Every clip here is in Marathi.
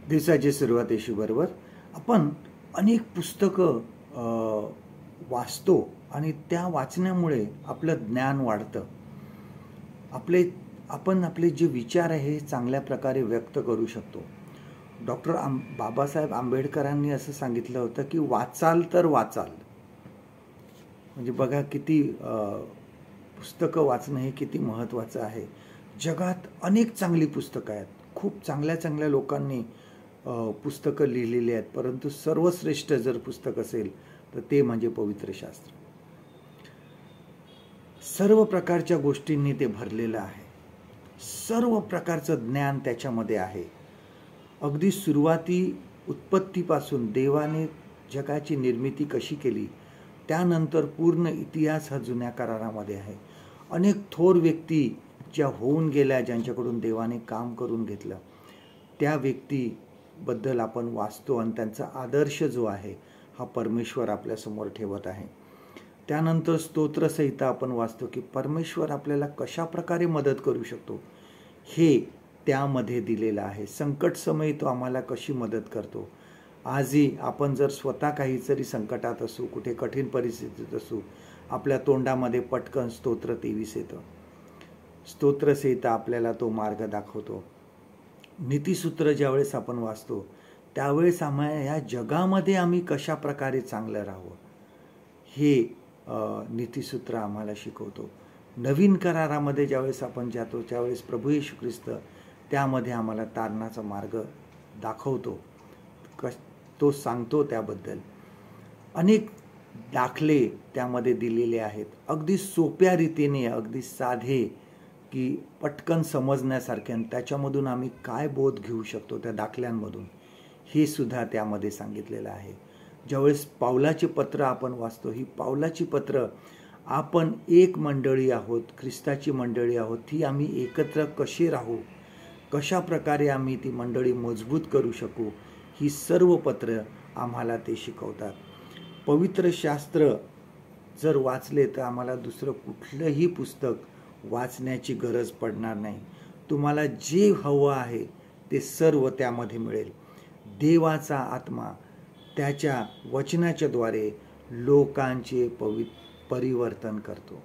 दिवसाची सुरुवात येशूबरोबर. आपण अनेक पुस्तकं वाचतो आणि त्या वाचण्यामुळे आपलं ज्ञान वाढतं. आपण आपले जे विचार आहे हे चांगल्या प्रकारे व्यक्त करू शकतो. डॉक्टर बाबासाहेब आंबेडकरांनी असं सांगितलं होतं की वाचाल तर वाचाल. म्हणजे बघा किती पुस्तकं वाचणं हे किती महत्त्वाचं आहे. जगात अनेक चांगली पुस्तकं आहेत. खूप चांगल्या चांगल्या लोकांनी पुस्तकं लिहिलेली आहेत, परंतु सर्वश्रेष्ठ जर पुस्तक असेल तर ते म्हणजे पवित्र शास्त्र. सर्व प्रकारच्या गोष्टींनी ते भरलेलं आहे. सर्व प्रकारचं ज्ञान त्याच्यामध्ये आहे. अगदी उत्पत्तीपासून देवाने जगाची निर्मिती कशी केली, त्यानंतर पूर्ण इतिहास हा जुन्या करारामध्ये आहे. अनेक थोर व्यक्ती ज्या होऊन गेल्या, ज्यांच्याकडून देवाने काम करून घेतलं, त्या व्यक्तीबद्दल आपण वाचतो आणि त्यांचा आदर्श जो आहे हा परमेश्वर आपल्यासमोर ठेवत आहे. त्यानंतर स्तोत्रसंहिता आपण वाचतो की परमेश्वर आपल्याला कशा प्रकारे मदत करू शकतो हे त्यामध्ये दिलेलं आहे. संकट समयी तो आम्हाला कशी मदत करतो. आजही आपण जर स्वतः काहीतरी संकटात असू, कुठे कठीण परिस्थितीत असू, आपल्या तोंडामध्ये पटकन स्तोत्र 23 येतं. स्तोत्रसंहिता आपल्याला तो मार्ग दाखवतो. नीतिसूत्र ज्यावेळेस आपण वाचतो त्यावेळेस आम्हाला या जगामध्ये आम्ही कशा प्रकारे चांगलं राहावं हे नीतिसूत्र आम्हाला शिकवतो. नवीन करारामध्ये ज्यावेळेस आपण जातो त्यावेळेस प्रभू येशू ख्रिस्त त्यामध्ये आम्हाला तारणाचा मार्ग दाखवतो, तो सांगतो. त्याबद्दल अनेक दाखले त्यामध्ये दिलेले आहेत, अगदी सोप्या रीतीने, अगदी साधे की पटकन समजण्यासारखे. आणि त्याच्यामधून आम्ही काय बोध घेऊ शकतो त्या दाखल्यांमधून हे सुद्धा त्यामध्ये सांगितलेलं आहे. ज्यावेळेस पावलाची पत्र आपण वाचतो, ही पावलाची पत्र आपण एक मंडळी आहोत, ख्रिस्ताची मंडळी आहोत, ती आम्ही एकत्र कसे राहू, कशा प्रकारे आम्ही ती मंडळी मजबूत करू शकू, ही सर्व पत्र आम्हाला ते शिकवतात. पवित्र शास्त्र जर वाचले तर आम्हाला दुसरं कुठलंही पुस्तक वाचण्याची गरज पडणार नाही. तुम्हाला जे हवं आहे ते सर्व त्यामध्ये मिळेल. देवाचा आत्मा त्याच्या वचनाच्या द्वारे लोकांचे परिवर्तन करतो.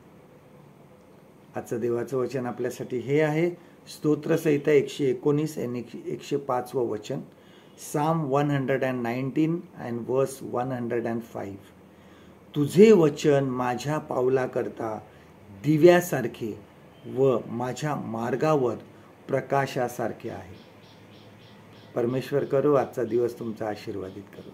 आजचं देवाचं वचन आपल्यासाठी हे आहे. स्तोत्रसंहिता 119 आणि 105 वचन. Psalm 119 and verse 105. तुझे वचन माझ्या पावलाकरता दिव्यासारखे व माझ्या मार्गावर प्रकाशासारखे आहे. परमेश्वर करो आजचा दिवस तुमचा आशीर्वादित करो.